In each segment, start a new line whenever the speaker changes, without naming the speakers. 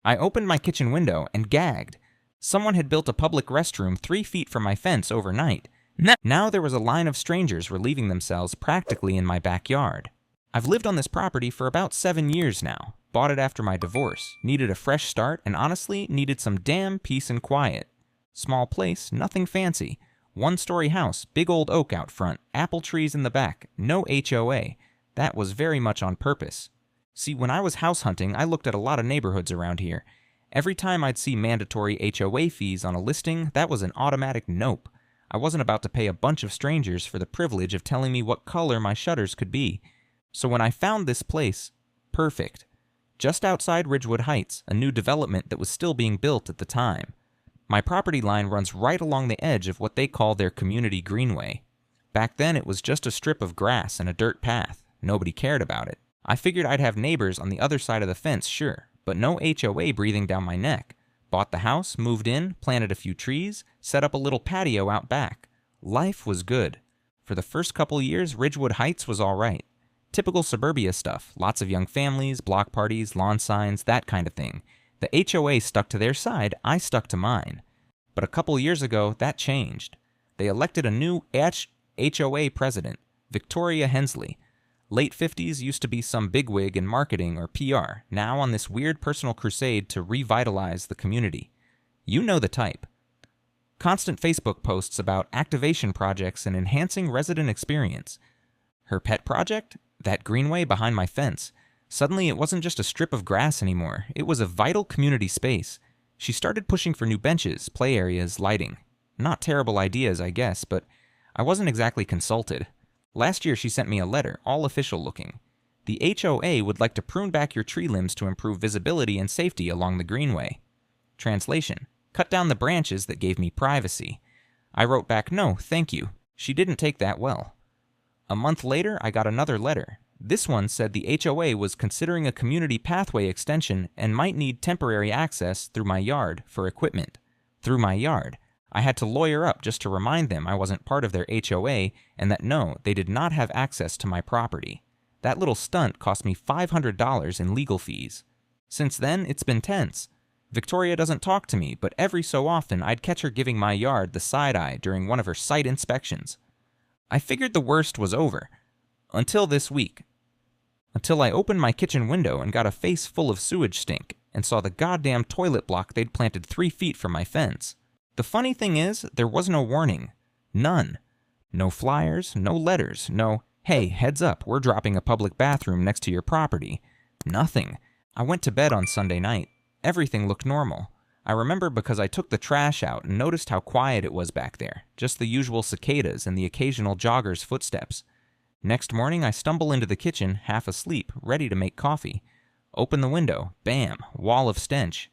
I opened my kitchen window and gagged. Someone had built a public restroom 3 feet from my fence overnight. Now there was a line of strangers relieving themselves practically in my backyard. I've lived on this property for about 7 years now. Bought it after my divorce, needed a fresh start, and honestly needed some damn peace and quiet. Small place, nothing fancy. 1-story house, big old oak out front, apple trees in the back, no HOA. That was very much on purpose. See, when I was house hunting, I looked at a lot of neighborhoods around here. Every time I'd see mandatory HOA fees on a listing, that was an automatic nope. I wasn't about to pay a bunch of strangers for the privilege of telling me what color my shutters could be. So when I found this place, perfect. Just outside Ridgewood Heights, a new development that was still being built at the time. My property line runs right along the edge of what they call their community greenway. Back then it was just a strip of grass and a dirt path. Nobody cared about it. I figured I'd have neighbors on the other side of the fence, sure, but no HOA breathing down my neck. Bought the house, moved in, planted a few trees, set up a little patio out back. Life was good. For the first couple years, Ridgewood Heights was all right. Typical suburbia stuff, lots of young families, block parties, lawn signs, that kind of thing. The HOA stuck to their side, I stuck to mine. But a couple years ago, that changed. They elected a new HOA president, Victoria Hensley. Late 50s, used to be some bigwig in marketing or PR, now on this weird personal crusade to revitalize the community. You know the type. Constant Facebook posts about activation projects and enhancing resident experience. Her pet project? That greenway behind my fence. Suddenly it wasn't just a strip of grass anymore, it was a vital community space. She started pushing for new benches, play areas, lighting. Not terrible ideas, I guess, but I wasn't exactly consulted. Last year she sent me a letter, all official looking. The HOA would like to prune back your tree limbs to improve visibility and safety along the greenway. Translation: cut down the branches that gave me privacy. I wrote back, no, thank you. She didn't take that well. A month later, I got another letter. This one said the HOA was considering a community pathway extension and might need temporary access through my yard for equipment. Through my yard. I had to lawyer up just to remind them I wasn't part of their HOA and that no, they did not have access to my property. That little stunt cost me $500 in legal fees. Since then, it's been tense. Victoria doesn't talk to me, but every so often I'd catch her giving my yard the side eye during one of her site inspections. I figured the worst was over. Until this week. Until I opened my kitchen window and got a face full of sewage stink and saw the goddamn toilet block they'd planted 3 feet from my fence. The funny thing is, there was no warning. None. No flyers, no letters, no, hey, heads up, we're dropping a public bathroom next to your property. Nothing. I went to bed on Sunday night. Everything looked normal. I remember because I took the trash out and noticed how quiet it was back there, just the usual cicadas and the occasional jogger's footsteps. Next morning, I stumble into the kitchen, half asleep, ready to make coffee. Open the window, bam, wall of stench.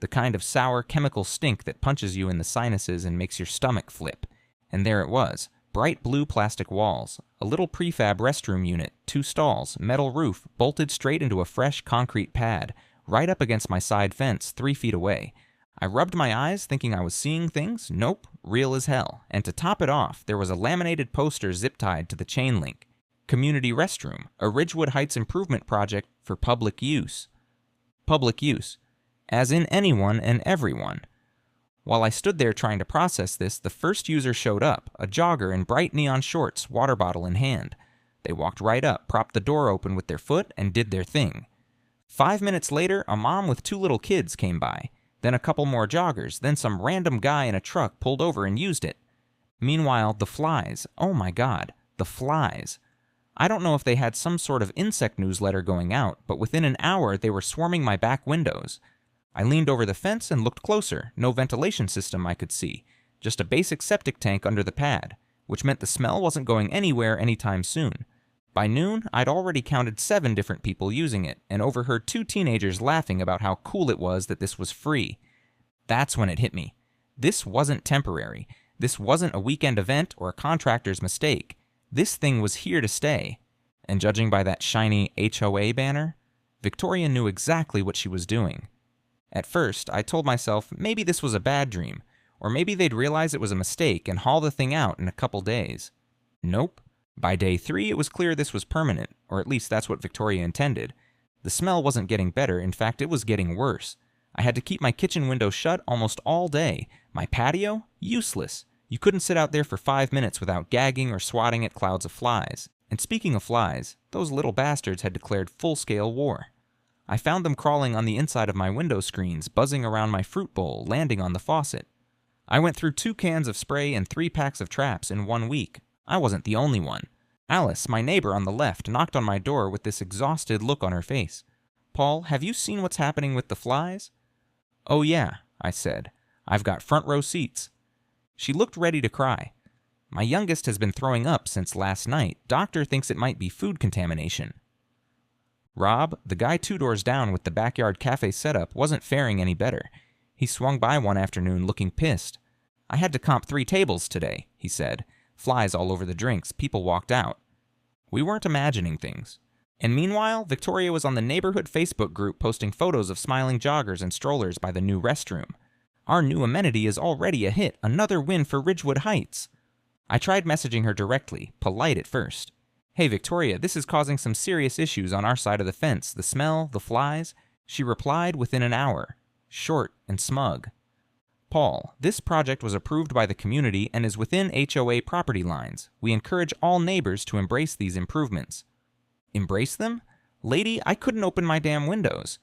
The kind of sour chemical stink that punches you in the sinuses and makes your stomach flip. And there it was, bright blue plastic walls, a little prefab restroom unit, 2 stalls, metal roof, bolted straight into a fresh concrete pad, right up against my side fence 3 feet away. I rubbed my eyes thinking I was seeing things. Nope, real as hell. And to top it off, there was a laminated poster zip-tied to the chain link. Community restroom, a Ridgewood Heights improvement project for public use. Public use. As in anyone and everyone. While I stood there trying to process this, the first user showed up, a jogger in bright neon shorts, water bottle in hand. They walked right up, propped the door open with their foot, and did their thing. 5 minutes later, a mom with 2 little kids came by. Then a couple more joggers, then some random guy in a truck pulled over and used it. Meanwhile, the flies. Oh my god, the flies. I don't know if they had some sort of insect newsletter going out, but within an hour they were swarming my back windows. I leaned over the fence and looked closer. No ventilation system I could see. Just a basic septic tank under the pad, which meant the smell wasn't going anywhere anytime soon. By noon, I'd already counted 7 different people using it, and overheard 2 teenagers laughing about how cool it was that this was free. That's when it hit me. This wasn't temporary. This wasn't a weekend event or a contractor's mistake. This thing was here to stay. And judging by that shiny HOA banner, Victoria knew exactly what she was doing. At first, I told myself maybe this was a bad dream, or maybe they'd realize it was a mistake and haul the thing out in a couple days. Nope. By day 3, it was clear this was permanent, or at least that's what Victoria intended. The smell wasn't getting better, in fact, it was getting worse. I had to keep my kitchen window shut almost all day. My patio? Useless. You couldn't sit out there for 5 minutes without gagging or swatting at clouds of flies. And speaking of flies, those little bastards had declared full-scale war. I found them crawling on the inside of my window screens, buzzing around my fruit bowl, landing on the faucet. I went through 2 cans of spray and 3 packs of traps in 1 week. I wasn't the only one. Alice, my neighbor on the left, knocked on my door with this exhausted look on her face. "Paul, have you seen what's happening with the flies?" "Oh yeah," I said. "I've got front row seats." She looked ready to cry. "My youngest has been throwing up since last night. Doctor thinks it might be food contamination." Rob, the guy 2 doors down with the backyard cafe setup, wasn't faring any better. He swung by one afternoon looking pissed. "I had to comp 3 tables today," he said. "Flies all over the drinks. People walked out." We weren't imagining things. And meanwhile, Victoria was on the neighborhood Facebook group posting photos of smiling joggers and strollers by the new restroom. Our new amenity is already a hit, another win for Ridgewood Heights. I tried messaging her directly, polite at first. "Hey Victoria, this is causing some serious issues on our side of the fence, the smell, the flies." She replied within an hour, short and smug. "Paul, this project was approved by the community and is within HOA property lines. We encourage all neighbors to embrace these improvements." Embrace them? Lady, I couldn't open my damn windows.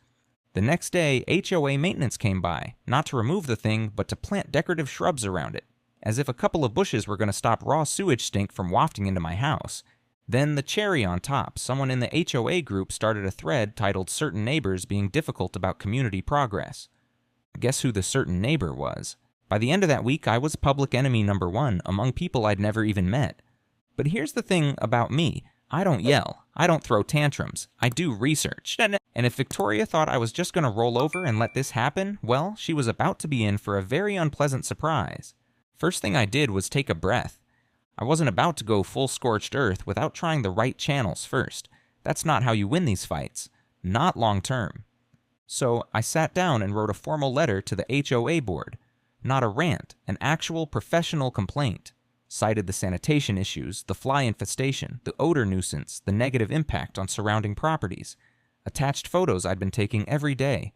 The next day, HOA maintenance came by, not to remove the thing, but to plant decorative shrubs around it, as if a couple of bushes were going to stop raw sewage stink from wafting into my house. Then the cherry on top, someone in the HOA group started a thread titled "Certain Neighbors Being Difficult About Community Progress." Guess who the certain neighbor was? By the end of that week, I was public enemy number 1 among people I'd never even met. But here's the thing about me. I don't yell. I don't throw tantrums. I do research. And if Victoria thought I was just going to roll over and let this happen, well, she was about to be in for a very unpleasant surprise. First thing I did was take a breath. I wasn't about to go full scorched earth without trying the right channels first. That's not how you win these fights. Not long term. So I sat down and wrote a formal letter to the HOA board. Not a rant, an actual professional complaint. Cited the sanitation issues, the fly infestation, the odor nuisance, the negative impact on surrounding properties. Attached photos I'd been taking every day.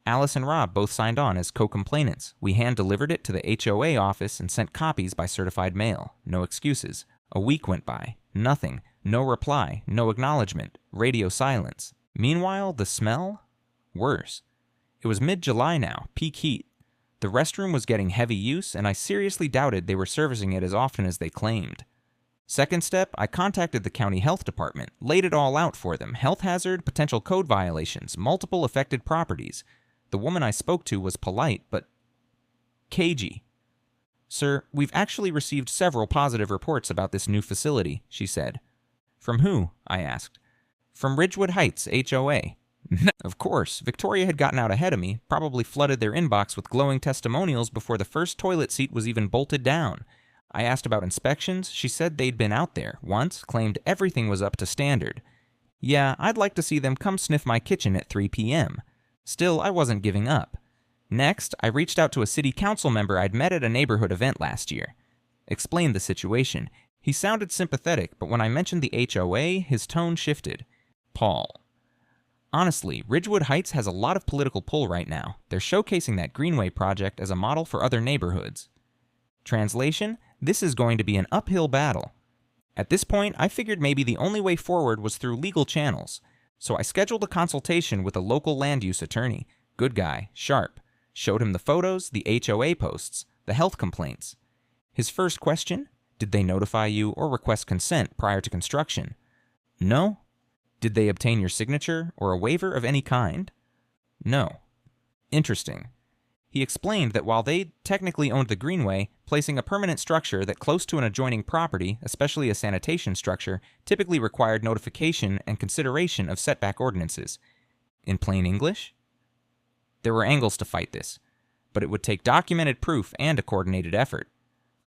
Alice and Rob both signed on as co-complainants. We hand-delivered it to the HOA office and sent copies by certified mail. No excuses. A week went by. Nothing. No reply. No acknowledgement. Radio silence. Meanwhile, the smell? Worse. It was mid-July now, peak heat. The restroom was getting heavy use, and I seriously doubted they were servicing it as often as they claimed. Second step, I contacted the county health department, laid it all out for them: health hazard, potential code violations, multiple affected properties. The woman I spoke to was polite, but cagey. "Sir, we've actually received several positive reports about this new facility," she said. "From who?" I asked. "From Ridgewood Heights, HOA. Of course, Victoria had gotten out ahead of me, probably flooded their inbox with glowing testimonials before the first toilet seat was even bolted down. I asked about inspections. She said they'd been out there once, claimed everything was up to standard. Yeah, I'd like to see them come sniff my kitchen at 3 p.m. Still, I wasn't giving up. Next, I reached out to a city council member I'd met at a neighborhood event last year. Explained the situation. He sounded sympathetic, but when I mentioned the HOA, his tone shifted. "Paul. Honestly, Ridgewood Heights has a lot of political pull right now. They're showcasing that Greenway project as a model for other neighborhoods." Translation: this is going to be an uphill battle. At this point, I figured maybe the only way forward was through legal channels. So I scheduled a consultation with a local land use attorney. Good guy, sharp. Showed him the photos, the HOA posts, the health complaints. His first question: did they notify you or request consent prior to construction? No. Did they obtain your signature or a waiver of any kind? No. Interesting. He explained that while they technically owned the greenway, placing a permanent structure that close to an adjoining property, especially a sanitation structure, typically required notification and consideration of setback ordinances. In plain English? There were angles to fight this, but it would take documented proof and a coordinated effort.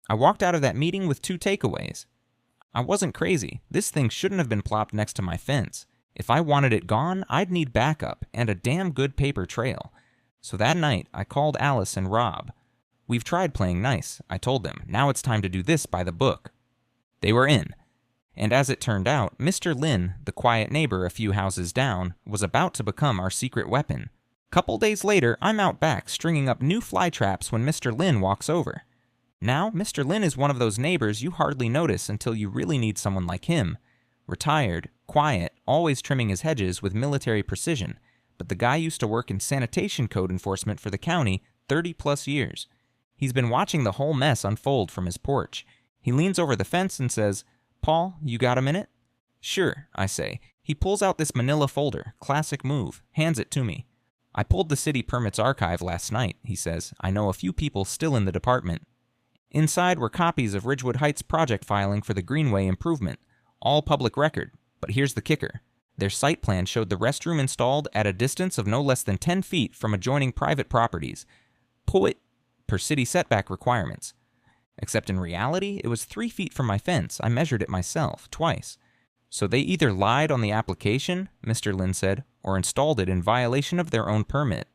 I walked out of that meeting with 2 takeaways. I wasn't crazy. This thing shouldn't have been plopped next to my fence. If I wanted it gone, I'd need backup and a damn good paper trail. So that night, I called Alice and Rob. "We've tried playing nice," I told them. "Now it's time to do this by the book." They were in. And as it turned out, Mr. Lynn, the quiet neighbor a few houses down, was about to become our secret weapon. Couple days later, I'm out back stringing up new fly traps when Mr. Lin walks over. Now, Mr. Lin is one of those neighbors you hardly notice until you really need someone like him. Retired, quiet, always trimming his hedges with military precision, but the guy used to work in sanitation code enforcement for the county 30+ years. He's been watching the whole mess unfold from his porch. He leans over the fence and says, "Paul, you got a minute?" "Sure," I say. He pulls out this manila folder, classic move, hands it to me. "I pulled the city permits archive last night," he says. "I know a few people still in the department." Inside were copies of Ridgewood Heights project filing for the Greenway improvement. All public record, but here's the kicker. Their site plan showed the restroom installed at a distance of no less than 10 feet from adjoining private properties. Per city setback requirements. Except in reality, it was 3 feet from my fence. I measured it myself, twice. So they either lied on the application, Mr. Lin said, or installed it in violation of their own permit.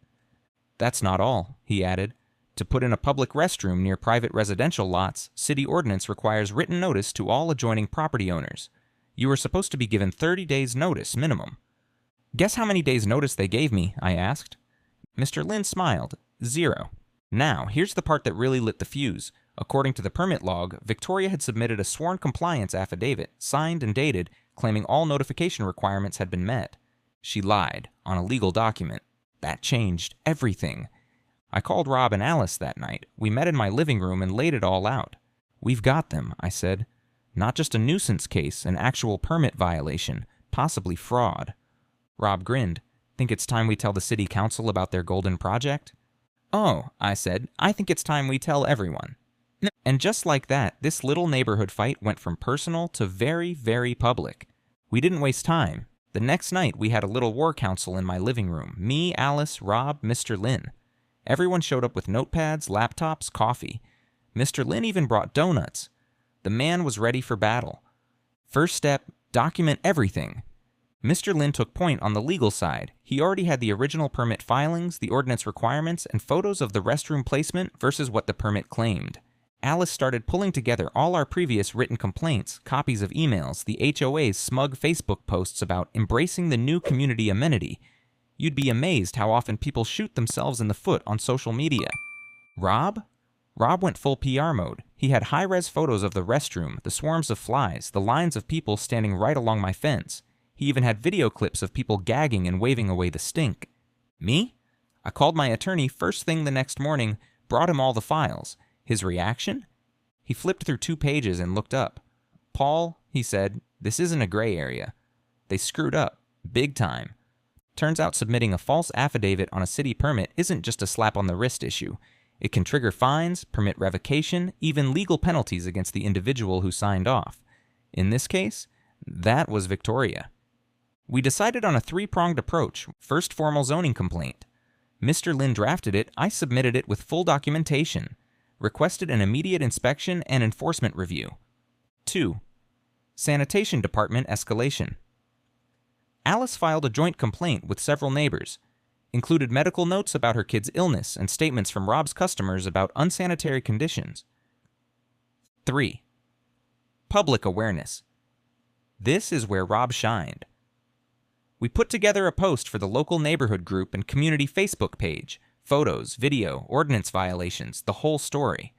"That's not all," he added. "To put in a public restroom near private residential lots, city ordinance requires written notice to all adjoining property owners. You were supposed to be given 30 days notice minimum." "Guess how many days notice they gave me?" I asked. Mr. Lin smiled. 0. Now, here's the part that really lit the fuse. According to the permit log, Victoria had submitted a sworn compliance affidavit, signed and dated, claiming all notification requirements had been met. She lied on a legal document. That changed everything. I called Rob and Alice that night. We met in my living room and laid it all out. "We've got them," I said. "Not just a nuisance case, an actual permit violation, possibly fraud." Rob grinned. "Think it's time we tell the city council about their golden project?" "Oh," I said, "I think it's time we tell everyone." And just like that, this little neighborhood fight went from personal to very, very public. We didn't waste time. The next night, we had a little war council in my living room. Me, Alice, Rob, Mr. Lin. Everyone showed up with notepads, laptops, coffee. Mr. Lin even brought donuts. The man was ready for battle. First step, document everything. Mr. Lin took point on the legal side. He already had the original permit filings, the ordinance requirements, and photos of the restroom placement versus what the permit claimed. Alice started pulling together all our previous written complaints, copies of emails, the HOA's smug Facebook posts about embracing the new community amenity. You'd be amazed how often people shoot themselves in the foot on social media. Rob went full PR mode. He had high-res photos of the restroom, the swarms of flies, the lines of people standing right along my fence. He even had video clips of people gagging and waving away the stink. Me? I called my attorney first thing the next morning, brought him all the files. His reaction? He flipped through 2 pages and looked up. "Paul," he said, "this isn't a gray area. They screwed up. Big time." Turns out submitting a false affidavit on a city permit isn't just a slap on the wrist issue. It can trigger fines, permit revocation, even legal penalties against the individual who signed off. In this case, that was Victoria. We decided on a 3-pronged approach. First, formal zoning complaint. Mr. Lin drafted it. I submitted it with full documentation. Requested an immediate inspection and enforcement review. 2. Sanitation Department escalation. Alice filed a joint complaint with several neighbors. Included medical notes about her kid's illness and statements from Rob's customers about unsanitary conditions. 3. Public awareness. This is where Rob shined. We put together a post for the local neighborhood group and community Facebook page. Photos, video, ordinance violations, the whole story.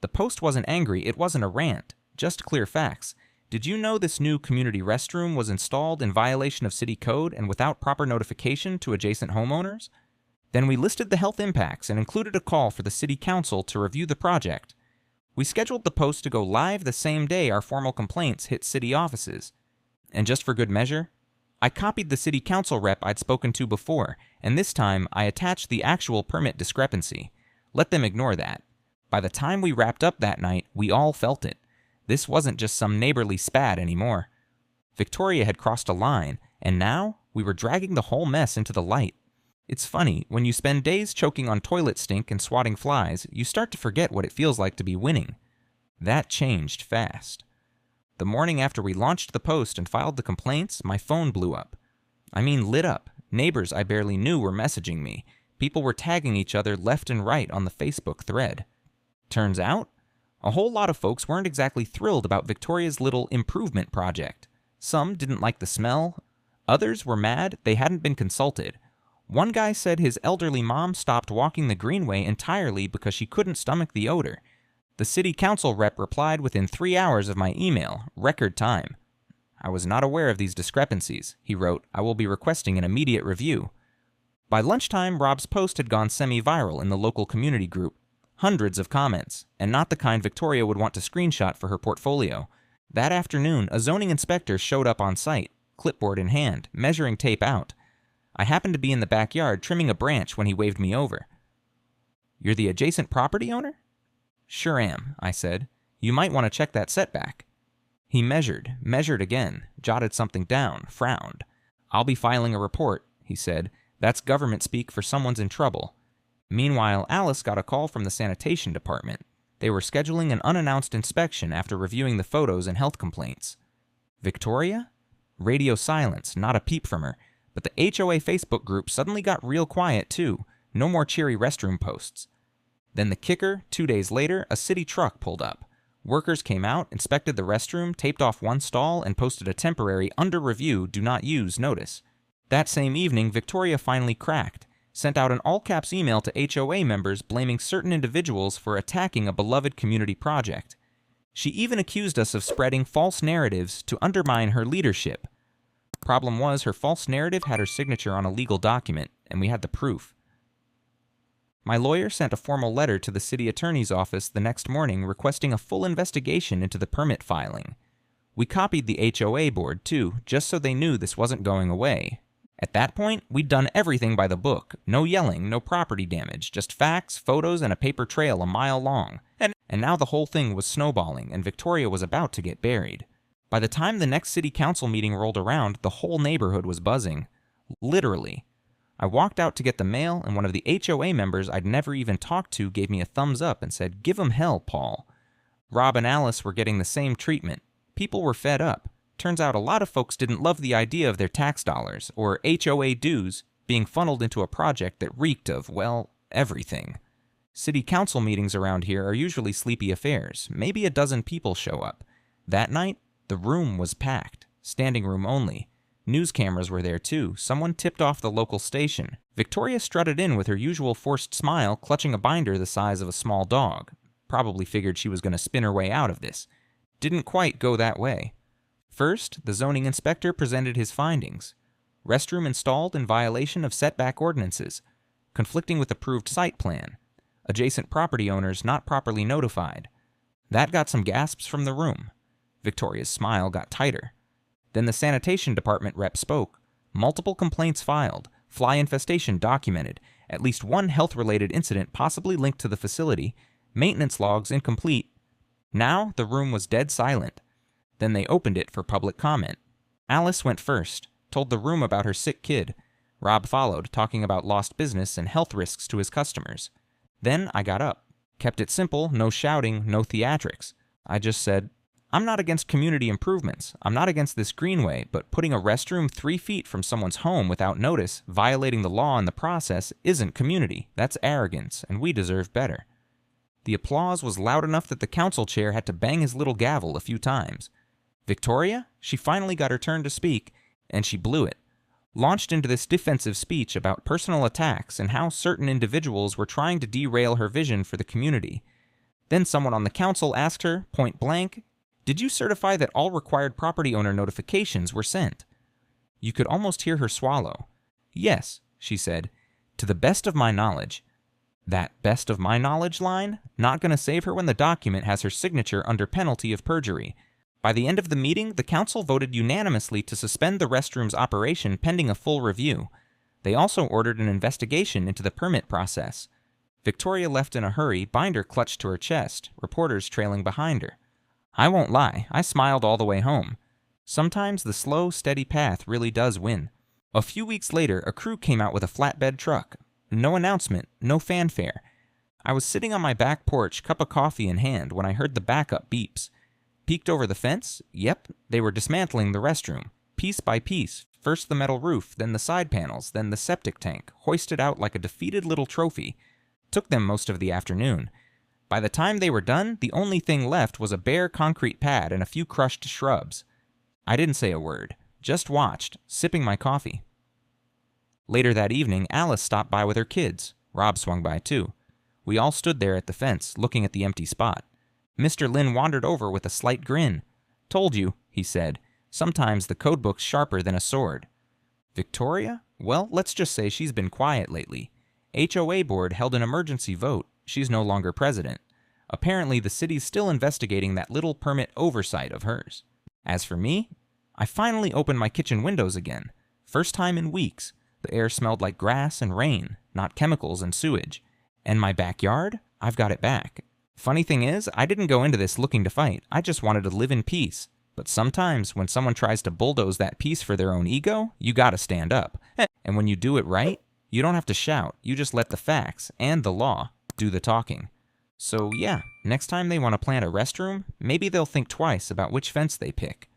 The post wasn't angry, it wasn't a rant, just clear facts. Did you know this new community restroom was installed in violation of city code and without proper notification to adjacent homeowners? Then we listed the health impacts and included a call for the city council to review the project. We scheduled the post to go live the same day our formal complaints hit city offices. And just for good measure, I copied the city council rep I'd spoken to before, and this time I attached the actual permit discrepancy. Let them ignore that. By the time we wrapped up that night, we all felt it. This wasn't just some neighborly spat anymore. Victoria had crossed a line, and now we were dragging the whole mess into the light. It's funny, when you spend days choking on toilet stink and swatting flies, you start to forget what it feels like to be winning. That changed fast. The morning after we launched the post and filed the complaints, my phone blew up. I mean, lit up. Neighbors I barely knew were messaging me. People were tagging each other left and right on the Facebook thread. Turns out, a whole lot of folks weren't exactly thrilled about Victoria's little improvement project. Some didn't like the smell. Others were mad they hadn't been consulted. One guy said his elderly mom stopped walking the greenway entirely because she couldn't stomach the odor. The city council rep replied within 3 hours of my email, record time. I was not aware of these discrepancies. He wrote, I will be requesting an immediate review. By lunchtime, Rob's post had gone semi-viral in the local community group. Hundreds of comments, and not the kind Victoria would want to screenshot for her portfolio. That afternoon, a zoning inspector showed up on site, clipboard in hand, measuring tape out. I happened to be in the backyard trimming a branch when he waved me over. You're the adjacent property owner? Sure am, I said. You might want to check that setback. He measured again, jotted something down, frowned. I'll be filing a report, he said. That's government speak for someone's in trouble. Meanwhile, Alice got a call from the sanitation department. They were scheduling an unannounced inspection after reviewing the photos and health complaints. Victoria? Radio silence, not a peep from her. But the HOA Facebook group suddenly got real quiet too. No more cheery restroom posts. Then the kicker, 2 days later, a city truck pulled up. Workers came out, inspected the restroom, taped off one stall, and posted a temporary under review, do not use notice. That same evening, Victoria finally cracked, sent out an all-caps email to HOA members blaming certain individuals for attacking a beloved community project. She even accused us of spreading false narratives to undermine her leadership. Problem was, her false narrative had her signature on a legal document, and we had the proof. My lawyer sent a formal letter to the city attorney's office the next morning requesting a full investigation into the permit filing. We copied the HOA board too, just so they knew this wasn't going away. At that point, we'd done everything by the book. No yelling, no property damage, just facts, photos, and a paper trail a mile long. And now the whole thing was snowballing, and Victoria was about to get buried. By the time the next city council meeting rolled around, the whole neighborhood was buzzing. Literally. I walked out to get the mail, and one of the HOA members I'd never even talked to gave me a thumbs up and said, "Give 'em hell, Paul." Rob and Alice were getting the same treatment. People were fed up. Turns out a lot of folks didn't love the idea of their tax dollars, or HOA dues, being funneled into a project that reeked of, well, everything. City council meetings around here are usually sleepy affairs. Maybe a dozen people show up. That night, the room was packed, standing room only. News cameras were there too. Someone tipped off the local station. Victoria strutted in with her usual forced smile, clutching a binder the size of a small dog. Probably figured she was going to spin her way out of this. Didn't quite go that way. First, the zoning inspector presented his findings. Restroom installed in violation of setback ordinances, conflicting with approved site plan. Adjacent property owners not properly notified. That got some gasps from the room. Victoria's smile got tighter. Then the sanitation department rep spoke. Multiple complaints filed, fly infestation documented, at least one health-related incident possibly linked to the facility, maintenance logs incomplete. Now the room was dead silent. Then they opened it for public comment. Alice went first, told the room about her sick kid. Rob followed, talking about lost business and health risks to his customers. Then I got up. Kept it simple, no shouting, no theatrics. I just said, I'm not against community improvements. I'm not against this greenway, but putting a restroom 3 feet from someone's home without notice, violating the law in the process, isn't community. That's arrogance, and we deserve better. The applause was loud enough that the council chair had to bang his little gavel a few times. Victoria? She finally got her turn to speak, and she blew it. Launched into this defensive speech about personal attacks and how certain individuals were trying to derail her vision for the community. Then someone on the council asked her, point blank, "Did you certify that all required property owner notifications were sent?" You could almost hear her swallow. "Yes," she said, "to the best of my knowledge." That best of my knowledge line? Not gonna save her when the document has her signature under penalty of perjury. By the end of the meeting, the council voted unanimously to suspend the restroom's operation pending a full review. They also ordered an investigation into the permit process. Victoria left in a hurry, binder clutched to her chest, reporters trailing behind her. I won't lie, I smiled all the way home. Sometimes the slow, steady path really does win. A few weeks later, a crew came out with a flatbed truck. No announcement, no fanfare. I was sitting on my back porch, cup of coffee in hand, when I heard the backup beeps. Peeked over the fence? Yep, they were dismantling the restroom. Piece by piece, first the metal roof, then the side panels, then the septic tank, hoisted out like a defeated little trophy. Took them most of the afternoon. By the time they were done, the only thing left was a bare concrete pad and a few crushed shrubs. I didn't say a word, just watched, sipping my coffee. Later that evening, Alice stopped by with her kids. Rob swung by too. We all stood there at the fence, looking at the empty spot. Mr. Lin wandered over with a slight grin. "Told you," he said. "Sometimes the codebook's sharper than a sword." Victoria? Well, let's just say she's been quiet lately. HOA board held an emergency vote. She's no longer president. Apparently, the city's still investigating that little permit oversight of hers. As for me, I finally opened my kitchen windows again. First time in weeks. The air smelled like grass and rain, not chemicals and sewage. And my backyard? I've got it back. Funny thing is, I didn't go into this looking to fight. I just wanted to live in peace. But sometimes, when someone tries to bulldoze that peace for their own ego, you gotta stand up. And when you do it right, you don't have to shout. You just let the facts, and the law, do the talking. So yeah, next time they want to plant a restroom, maybe they'll think twice about which fence they pick.